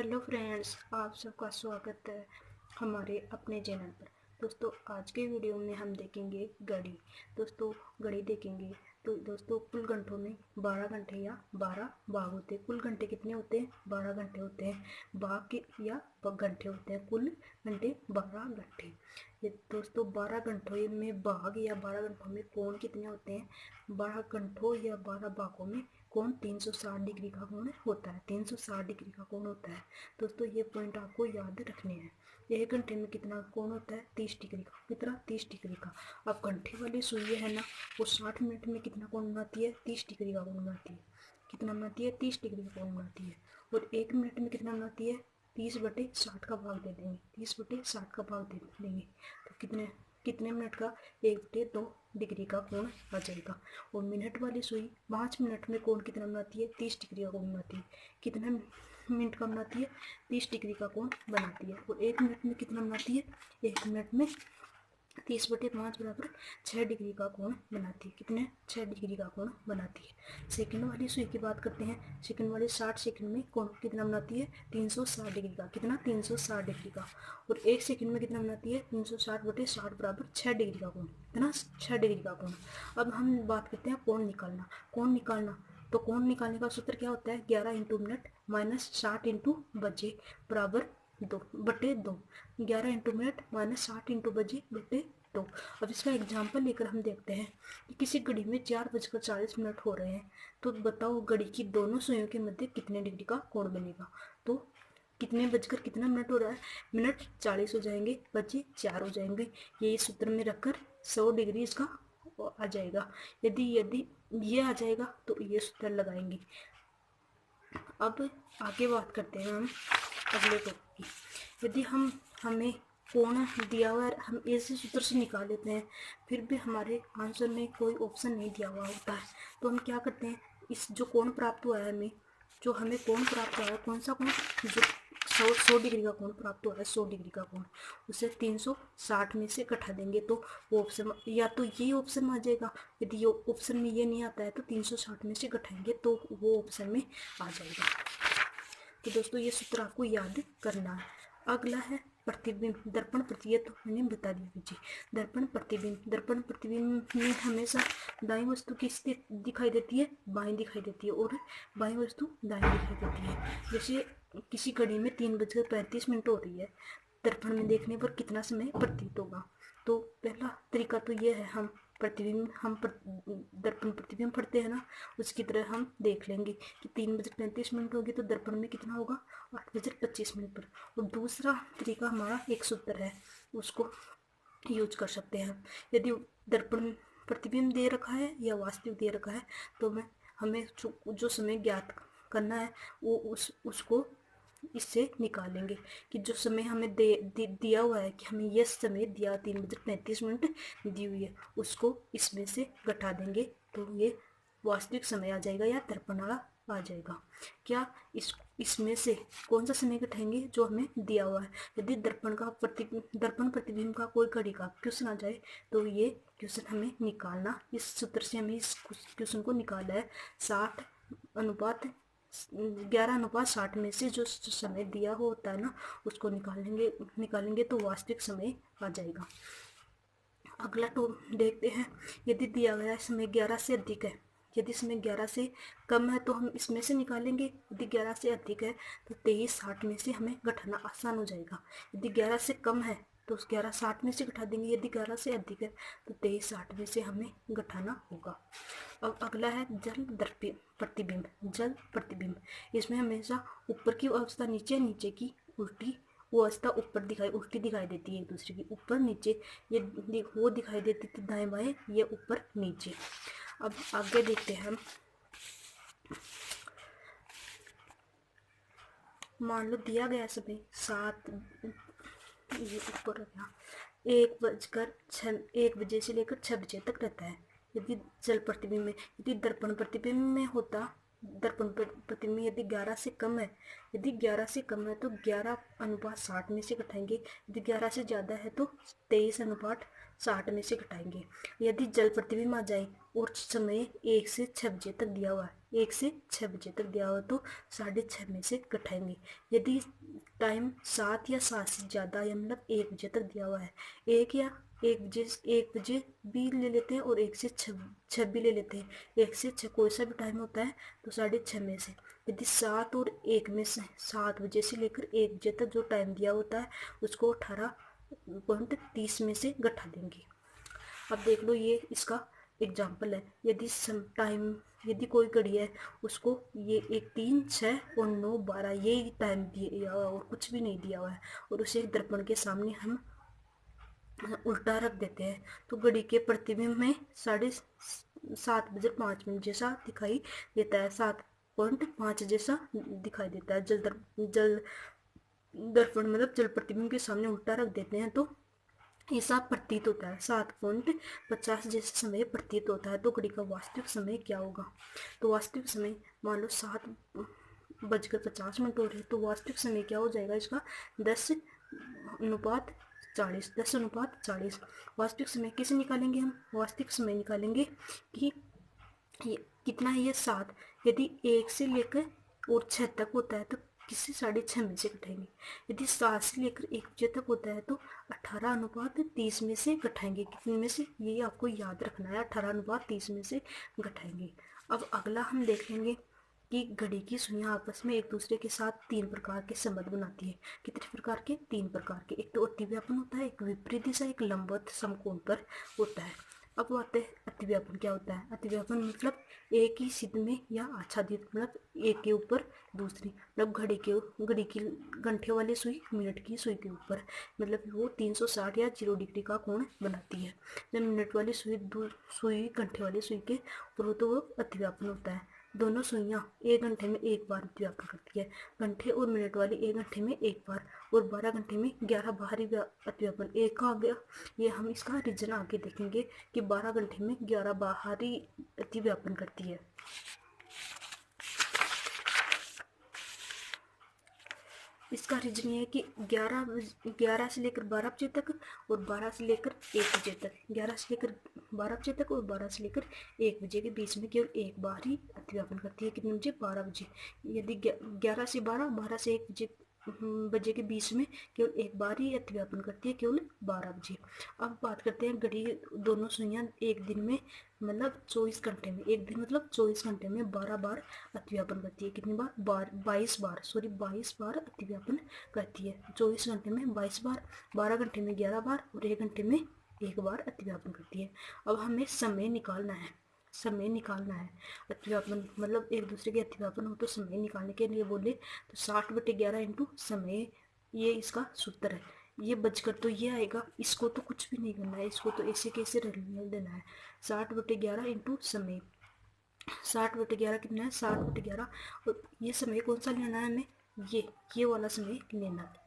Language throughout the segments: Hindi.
हेलो फ्रेंड्स, आप सबका स्वागत है हमारे अपने चैनल पर। दोस्तों, आज के वीडियो में हम देखेंगे घड़ी। दोस्तों, घड़ी देखेंगे तो दोस्तों कुल घंटों में 12 घंटे या 12 भाग होते हैं। कुल घंटे कितने होते हैं? 12 घंटे होते हैं। भाग के या घंटे होते हैं। कुल घंटे 12 घंटे। ये दोस्तों 12 घंटों में भाग या 12 घंटों में कोण कितने होते हैं? 12 घंटों या 12 भागों में कोण 360 डिग्री का कोण होता है। 360 डिग्री का कोण होता है। दोस्तों, ये पॉइंट आपको याद रखने हैं। 1 घंटे में कितना कोण होता है? 30 डिग्री का। कितना? 30 डिग्री का। अब घंटे वाली सुई है ना, वो 60 मिनट में कितना कोण बनाती है? 30 डिग्री का कोण बनाती है। कितना बनाती है? 30 डिग्री का कोण बनाती है। और 1 मिनट में कितना बनाती है? 30/60 का भाग दे देंगे। 30/60 का भाग दे देंगे तो कितने कितने मिनट का? 1/2 डिग्री का कोण आ जाएगा। और मिनट वाली सुई 5 मिनट में कोण कितना बनाती है? 30 डिग्री का कोण बनाती है। कितना मिनट का बनाती है? 30 डिग्री का कोण बनाती है। और 1 मिनट में कितना बनाती है? 1 मिनट में 30/5 बराबर 6 डिग्री का कोण बनाती है। कितने? 6 डिग्री का कोण बनाती है। सेकंड वाली सुई की बात करते हैं। सेकंड वाली 60 सेकंड में कोण कितना बनाती है? 360 डिग्री का। कितना? 360 डिग्री का। और 1 सेकंड में कितना बनाती है? 360/60 बराबर 6 डिग्री का कोण। कितना? 6 डिग्री का कोण। अब हम बात करते हैं कोण निकालना। कोण निकालना तो कोण निकालने का सूत्र क्या होता है? 11 × मिनट माइनस 60 × बजे बराबर 2/2। 11 × मिनट माइनस 60 × बजे बटे 2। अब इसका एग्जाम्पल लेकर हम देखते हैं कि किसी घड़ी में 4:40 हो रहे हैं। तो बताओ घड़ी की दोनों सुइयों के मध्य कितने डिग्री का कोण बनेगा? तो कितने बजकर कितना मिनट हो रहा है? मिनट 40 हो जाएंगे, बजे 4 हो जाएंगे। ये सूत्र में रखकर 100 डिग्री इसका आ जाएगा। यदि यदि ये आ जाएगा तो ये सूत्र लगाएंगे। अब आगे बात करते हैं हम अगले टॉपिक की। यदि हमें कोण दिया हुआ है, हम ऐसे सूत्र से निकाल लेते हैं, फिर भी हमारे आंसर में कोई ऑप्शन नहीं दिया हुआ होता है, तो हम क्या करते हैं? इस जो कोण प्राप्त हुआ है हमें कोण प्राप्त हुआ है, कौन सा कोण? जो 100 डिग्री का कोण प्राप्त हुआ है, 100 डिग्री का कोण, उसे 360 में से घटा देंगे तो वो ऑप्शन या तो ये ऑप्शन में आ जाएगा। यदि ये ऑप्शन में ये नहीं आता है तो 360 में से घटाएंगे तो वो ऑप्शन में आ जाएगा। तो दोस्तों, ये सूत्र आपको याद करना है। अगला है प्रतिबिंब, दर्पण प्रति, ये तो मैंने बता दिया पीछे। दर्पण प्रतिबिंब में हमेशा दाईं वस्तु किससे दिखाई देती है? बाईं दिखाई देती है, और बाईं वस्तु दाईं दिखाई देती है। जैसे किसी घड़ी में 3:35 हो रही है, दर्पण में देखने पर कितना समय प्रतीत होगा? तो पहला तरीका तो ये है, हम दर्पण प्रतिबिंब पढ़ते हैं ना, उसकी तरह हम देख लेंगे कि 3:35 होगी तो दर्पण में कितना होगा? 8:25 पर। और दूसरा तरीका हमारा एक सूत्र है, उसको यूज कर सकते हैं। यदि दर्पण प्रतिबिंब दे रखा है या वास्तविक दे रखा है तो हमें जो समय ज्ञात करना है वो उसको इससे निकालेंगे कि जो समय हमें दिया हुआ है, कि हमें यह समय दिया 3:35 दी हुई है, उसको इसमें से घटा देंगे तो ये वास्तविक समय आ जाएगा या दर्पण वाला आ जाएगा। क्या इसमें से कौन सा समय घटाएंगे? जो हमें दिया हुआ है। यदि दर्पण प्रतिबिंब का कोई घड़ी का क्वेश्चन आ जाए तो ये क्वेश्चन हमें निकालना, इस सूत्र से हमें इस क्वेश्चन को निकाला है। 11:60 में से जो समय दिया होता है ना, उसको निकालेंगे तो वास्तविक समय आ जाएगा। अगला तो देखते हैं, यदि दिया गया समय 11 से अधिक है, यदि समय 11 से कम है तो हम इसमें से निकालेंगे। यदि 11 से अधिक है तो 23:60 में से हमें घटाना आसान हो जाएगा। यदि 11 से कम है तो 11:60 में से घटा देंगे। यदि 11 से अधिक है तो 23:60 में से हमें घटाना होगा। अब अगला है प्रतिबिंब। जल प्रतिबिंब, इसमें हमेशा ऊपर की अवस्था नीचे, नीचे की उल्टी वो अवस्था उल्टी दिखाई देती है एक दूसरे की, ऊपर नीचे। ये वो दिखाई देती थी दाएं बाएं, ये ऊपर नीचे। अब आगे देखते हैं हम। मान लो दिया गया समय 7, ये ऊपर गया, 1 बजे से लेकर 6 बजे तक रहता है। यदि जल प्रतिबिंब में, यदि दर्पण प्रतिबिंब में होता, दर्पण प्रतिबिंब यदि 11 से कम है, यदि 11 से कम है तो 11:60 में से घटाएंगे। यदि 11 से ज़्यादा है तो 23:60 60 में से घटाएंगे। यदि जल प्रतिबिंब आ जाए और समय 1 से 6 बजे तक दिया हुआ है, 1 से 6 बजे तक दिया हुआ तो 6:30 में से घटाएंगे। यदि टाइम 7 या 7 से ज़्यादा या मतलब 1 बजे तक दिया हुआ है, 1 बजे भी ले लेते हैं और 1 से 6 भी ले लेते हैं। 1 से 6 कोई सा भी टाइम होता है तो 6:30 में से। यदि 7 और 1 में से 7 बजे से लेकर 1 बजे तक जो टाइम दिया होता है उसको 18.30 में से घटा देंगे। अब देख लो, ये इसका एग्जाम्पल है। यदि कोई घड़ी है उसको ये 1, 3, 6 और 9, 12 ये टाइम दिया हुआ और कुछ भी नहीं दिया हुआ है और उसे एक दर्पण के सामने हम उल्टा रख देते हैं तो घड़ी के प्रतिबिंब में 7:05 जैसा दिखाई देता है, 7.5 जैसा दिखाई देता है। जल दर्पण मतलब जल प्रतिबिंब के सामने उल्टा रख देते हैं तो ऐसा प्रतीत होता है, 7.50 जैसा समय प्रतीत होता है। तो घड़ी का वास्तविक समय क्या होगा? तो वास्तविक समय मान लो 7:50 हो रहे हैं तो वास्तविक समय क्या हो जाएगा इसका? 10:40। वास्तविक समय कैसे निकालेंगे हम? वास्तविक समय निकालेंगे कि ये कितना है, ये 7। यदि 1 से लेकर और 6 तक होता है तो किसी 6:30 में से घटाएंगे। यदि 7 से लेकर 1 बजे तक होता है तो 18:30 में से घटाएंगे। कितने में से? ये आपको याद रखना है, 18:30 में से घटाएंगे। अब अगला हम देख लेंगे कि घड़ी की सुइयां आपस में एक दूसरे के साथ 3 प्रकार के संबंध बनाती है। कितने प्रकार के? 3 प्रकार के। एक तो अतिव्यापन होता है, एक विपरीत दिशा, एक लंबवत समकोण पर होता है। अब आते हैं अतिव्यापन क्या होता है? अतिव्यापन मतलब एक ही सिद्ध में या आच्छादित, मतलब एक के ऊपर दूसरी, मतलब घड़ी की घंटे वाली सुई मिनट की सुई के ऊपर, मतलब वो 360 या 0 डिग्री का कोण बनाती है। जब मिनट वाली सुई घंटे वाली सुई के ऊपर हो तो वो अतिव्यापन होता है। दोनों सुइयां 1 घंटे में एक बार अतिव्यापन करती है। घंटे और मिनट वाली 1 घंटे में एक बार और 12 घंटे में 11 बाहरी अतिव्यापन। एक का आ गया, ये हम इसका रीजन आगे देखेंगे कि 12 घंटे में 11 बाहरी अतिव्यापन करती है। इसका रीजन ये है कि 11 से लेकर 12 बजे तक और 12 से लेकर 1 बजे तक, 11 से लेकर 12 बजे तक और 12 से लेकर 1 बजे के बीच में केवल एक बार ही अतिव्यापन करती है। कितने बजे? 12 बजे। यदि 11 से 12, 12 से 1 बजे के बीच में केवल एक बार ही अतिव्यापन करती है, केवल 12 बजे। अब बात करते हैं घड़ी दोनों सुइयां एक दिन में मतलब 24 घंटे में, एक दिन मतलब 24 घंटे में 12 बार अतिव्यापन करती है। कितनी बार? 22 बार अतिव्यापन करती है। 24 घंटे में 22 बार, 12 घंटे में 11 बार और 1 घंटे में 1 बार अतिव्यापन करती है। अब हमें समय निकालना है, अतिव्यापन मतलब एक दूसरे के अतिव्यापन हो तो समय निकालने के लिए बोले तो 60/11 इंटू समय, ये इसका सूत्र है। ये बचकर तो ये आएगा, इसको तो कुछ भी नहीं करना है, इसको तो ऐसे कैसे रहने देना है। 60/11 इंटू समय, 60/11 कितना है? 60/11। और ये समय कौन सा लेना है हमें? ये वाला समय लेना है।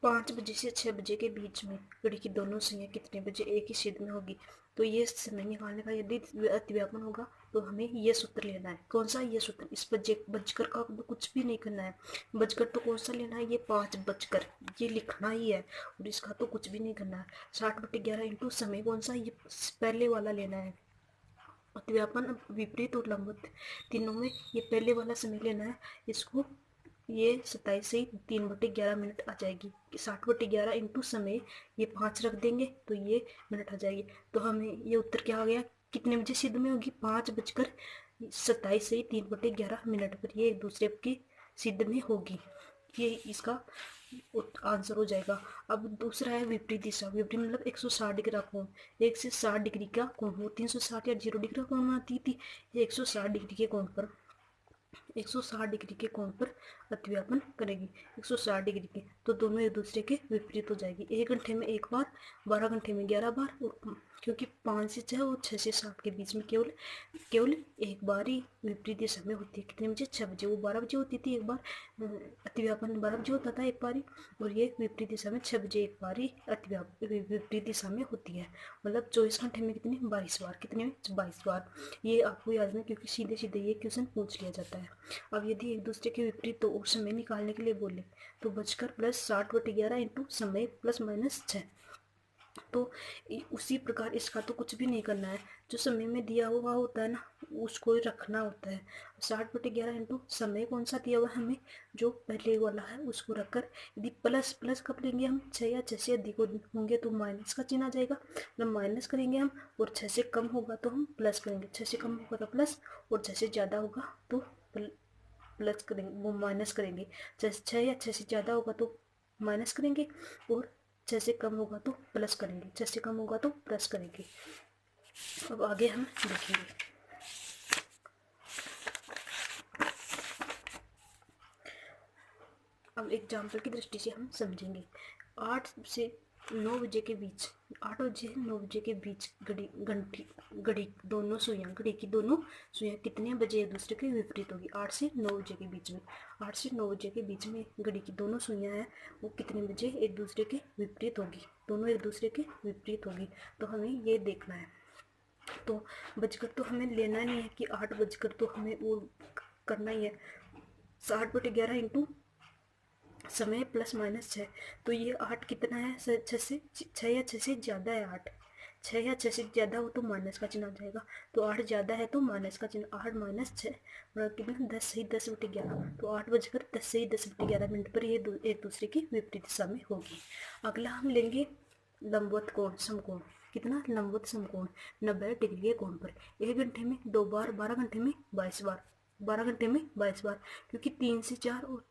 5 बजे से 6 बजे के बीच में घड़ी की दोनों सुइयां कितने बजे एक ही सिद्ध में होगी? तो ये समय निकालने का यदि अतिव्यापन होगा तो हमें ये सूत्र लेना है। कौन सा? ये सूत्र। इस बजकर का तो कुछ भी नहीं करना है, बजकर तो कौन सा लेना है? ये 5 बजकर, ये लिखना ही है और इसका तो कुछ भी नहीं करना है। 60/11 इंटू समय कौन सा? ये पहले वाला लेना है। अतिव्यापन, विपरीत और लंबवत तीनों में ये पहले वाला समय लेना है। इसको ये 27 से 3/11 मिनट आ जाएगी। 60/11 इंटू समय, ये 5 रख देंगे तो ये मिनट आ जाएगी। तो हमें ये उत्तर क्या हो गया? कितने बजे सिद्ध में होगी? 5:27 से 3/11 मिनट पर ये एक दूसरे की सिद्ध में होगी। ये इसका आंसर हो जाएगा। अब दूसरा है विपरीत दिशा। विपरीत मतलब 160 डिग्री का कोण, 1 से 60 डिग्री का कोण, वो 360 या 0 डिग्री का कोण बनाती थी, 160 डिग्री के कोण पर 160 डिग्री के कोण पर अतिव्यापन करेगी। 160 डिग्री के, तो दोनों एक दूसरे के विपरीत हो जाएगी। 1 घंटे में 1 बार, 12 घंटे में 11 बार और क्योंकि 5 से 6 और 6 से 7 के बीच में केवल एक बार ही विपरीत दिशा में होती है। कितने बजे? 6 बजे। वो 12 बजे होती थी एक बार, अतिव्यापन 12 बजे होता था एक बार ही, और ये विपरीत दिशा में 6 बजे एक बार ही विपरीत दिशा में होती है। मतलब 24 घंटे में कितनी? 22 बार। कितने में? 22 बार। ये आपको याद है क्योंकि सीधे सीधे ये क्वेश्चन पूछ लिया जाता है। अब यदि एक दूसरे के विपरीत तो और समय निकालने के लिए बोले तो बचकर प्लस 60/11 इंटू समय प्लस माइनस 6। तो उसी प्रकार इसका तो कुछ भी नहीं करना है, जो समय में दिया हुआ होता है ना उसको ही रखना होता है। 60/11 इंटू समय कौन सा दिया हुआ है हमें, जो पहले वाला है उसको रखकर यदि प्लस प्लस कब लेंगे हम, 6 या 6 से अधिक होंगे तो माइनस का चिन्ह आ जाएगा, जब माइनस करेंगे हम और 6 से कम होगा तो हम प्लस करेंगे, 6 से कम होगा तो प्लस और 6 से ज़्यादा होगा तो प्लस करेंगे, वो माइनस करेंगे। 6 या 6 से ज़्यादा होगा तो माइनस करेंगे और 6 से कम होगा तो प्लस करेंगे, 6 से कम होगा तो प्लस करेंगे। अब आगे हम देखेंगे। अब एग्जाम्पल की दृष्टि से हम समझेंगे। 8 से 9 बजे के बीच, 8 बजे से 9 बजे के बीच घड़ी दोनों सुइयाँ, घड़ी की दोनों सुइयाँ कितने बजे एक दूसरे के विपरीत होगी, 8 से 9 बजे के बीच में। 8 से 9 बजे के बीच में घड़ी की दोनों सुइयाँ हैं वो कितने बजे एक दूसरे के विपरीत होगी, दोनों एक दूसरे के विपरीत होगी। तो हमें ये देखना है। तो बजकर तो हमें लेना नहीं है कि 8 बजकर, तो हमें वो करना ही है 60/11 इंटू समय प्लस माइनस 6। तो ये 8 कितना है, 6 या 6 से ज़्यादा है 8, 6 या 6 से ज़्यादा हो तो माइनस का चिन्ह आ जाएगा। तो 8 ज़्यादा है तो माइनस का चिन्ह, 8 माइनस 6 और कितना 10 सही 10/11। तो 8 बजकर 10 सही 10/11 पर ये एक दूसरे की विपरीत दिशा में होगी। अगला हम लेंगे लंबवत कोण समकोण। कितना लंबवत समकोण 90 डिग्री के कोण पर 1 घंटे में 2 बार, 12 घंटे में 22 बार, 12 घंटे में 22 बार, क्योंकि 3 से 4 और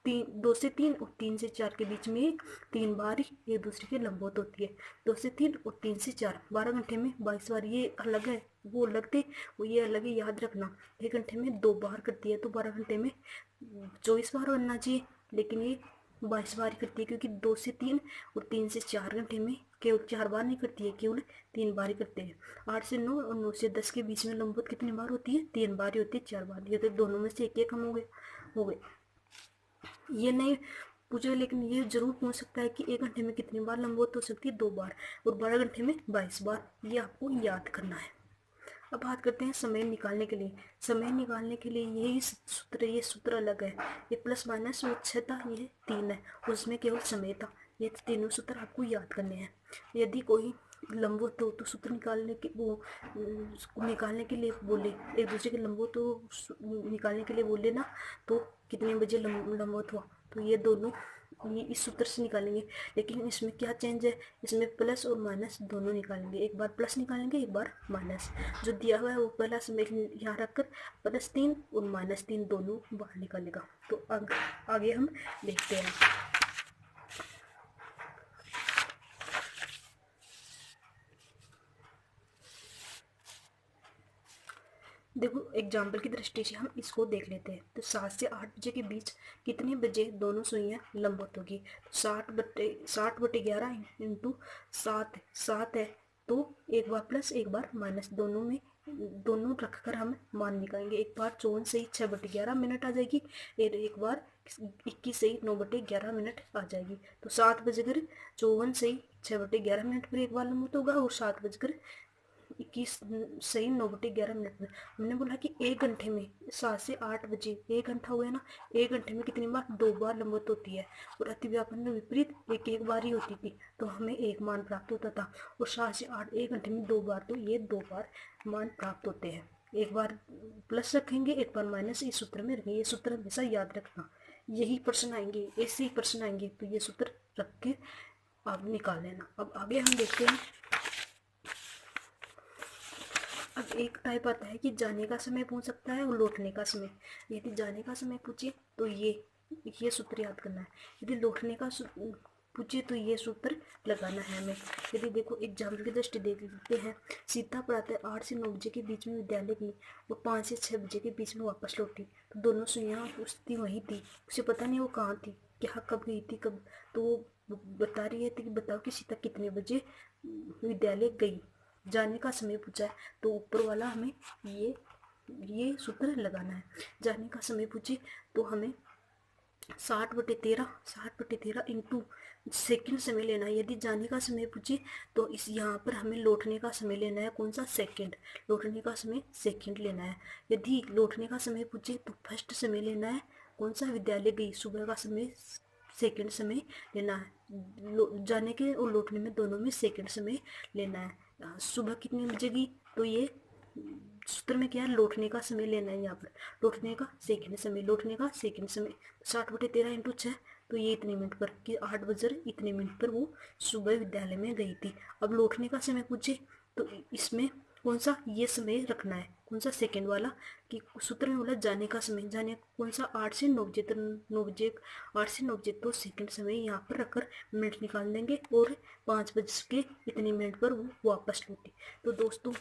2 से 3 और 3 से 4 के बीच में 3 बार ही एक दूसरे के लंबवत होती है। 2 से 3 और 3 से 4, 12 घंटे में 22 बार, ये अलग है वो अलग थे, वो ये अलग है, याद रखना। 1 घंटे में 2 बार करती है तो 12 घंटे में 24 बार बनना चाहिए, लेकिन ये 22 बार करती है, क्योंकि 2 से 3 और 3 से 4 घंटे में केवल 4 बार नहीं करती है, केवल 3 बार ही करते हैं। 8 से 9 और 9 से 10 के बीच में लंबवत कितनी बार होती है, 3 बार ही होती है, 4 बार, ये तो दोनों में से एक हम हो गए। ये नहीं पूछे, लेकिन ये जरूर पूछ सकता है कि 1 घंटे में कितनी बार लंबवत हो सकती है, 2 बार, और 12 घंटे में 22 बार, ये आपको याद करना है। अब बात करते हैं समय निकालने के लिए। समय निकालने के लिए यही सूत्र, ये सूत्र अलग है, ये प्लस माइनस 6 था, ये 3 है, उसमें केवल समय था। ये तीनों सूत्र आपको याद करने हैं। यदि कोई लंबवत हो तो सूत्र निकालने के निकालने के लिए बोले, एक दूसरे के लंबवत तो निकालने के लिए बोले ना, तो कितने बजे लंबवत हुआ, तो ये दोनों ये इस सूत्र से निकालेंगे। लेकिन इसमें क्या चेंज है, इसमें प्लस और माइनस दोनों निकालेंगे, एक बार प्लस निकालेंगे एक बार माइनस। जो दिया हुआ है वो पहला समय यहाँ रखकर +3 और -3 दोनों बाहर निकालेगा। तो आगे हम देखते हैं। देखो एग्जाम्पल की दृष्टि से हम इसको देख लेते हैं। तो 7 से 8 बजे के बीच कितने बजे दोनों सुइयाँ लंबवत होगी, तो 60/11 इंटू 7 है, तो एक बार प्लस एक बार माइनस, दोनों रखकर हम मान निकालेंगे। एक बार 54 सही 6/11 मिनट आ जाएगी, एक बार 21 सही 9/11 मिनट आ जाएगी। तो 7 बजकर 54 सही 6/11 मिनट पर एक बार लंबवत होगा, और 7 बजकर 21 सही 9/11 मिनट में। हमने बोला कि 1 घंटे में 7 से 8 बजे 1 घंटा हुआ है ना, 1 घंटे में कितनी बार, 2 बार लंबवत होती है, और अतिव्यापन में विपरीत एक बार ही होती थी, तो हमें 1 मान प्राप्त होता था। और 7 से 8 1 घंटे में 2 बार, तो ये 2 बार मान प्राप्त होते हैं। एक बार प्लस रखेंगे एक बार माइनस, इस सूत्र में रखेंगे, ये सूत्र हमेशा याद रखना। यही प्रश्न आएंगे, ऐसे ही प्रश्न आएंगे, तो ये सूत्र रख के आप निकाल लेना। अब आगे हम देखते हैं। अब एक टाइप आता है कि जाने का समय पूछ सकता है और लौटने का समय। यदि जाने का समय पूछे तो ये सूत्र याद करना है, यदि लौटने का पूछे तो ये सूत्र लगाना है हमें। यदि देखो एग्जाम्पल की दृष्टि देख लेते हैं। सीता प्रातः 8 से 9 बजे के बीच में विद्यालय गई और 5 से 6 बजे के बीच में वापस लौटी, तो दोनों सुइयाँ उसकी वहीं थी, उसे पता नहीं वो कहाँ थी, क्या कब गई थी कब, तो वो बता रही है कि बताओ कि सीता कितने बजे विद्यालय गई। जाने का समय पूछा है तो ऊपर वाला हमें ये सूत्र लगाना है। जाने का समय पूछे तो हमें 60/13 इंटू सेकंड समय लेना है। यदि जाने का समय पूछे तो इस यहाँ पर हमें लौटने का समय लेना है, कौन सा, सेकंड। लौटने का समय सेकंड लेना है। यदि लौटने का समय पूछे तो फर्स्ट समय लेना है, कौन सा, विद्यालय गई, सुबह का समय सेकंड समय लेना है। जाने के और लौटने में दोनों में सेकंड समय लेना है। सुबह कितने बजे गई, तो ये सूत्र में क्या है, लौटने का समय लेना है। यहाँ पर लौटने का सेकंड समय, लौटने का सेकंड समय 60/13 इंटू 6, तो ये इतने मिनट पर, कि 8 बजे इतने मिनट पर वो सुबह विद्यालय में गई थी। अब लौटने का समय पूछे तो इसमें कौन सा ये समय रखना है, कौन सा, सेकंड वाला। कि सूत्र में बोला जाने का समय, जाने कौन सा, 8 से 9 बजे तक, 8 से 9 बजे, तो सेकंड समय यहाँ पर रखकर मिनट निकाल देंगे और 5 बज के इतने मिनट पर वो वापस लौटी। तो दोस्तों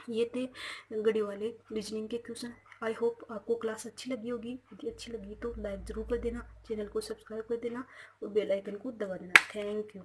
ये थे गड़ी वाले रीजनिंग के क्वेश्चन। आई होप आपको क्लास अच्छी लगी होगी। यदि अच्छी लगी तो लाइक ज़रूर कर देना, चैनल को सब्सक्राइब कर देना और बेल आइकन को दबा देना। Thank you.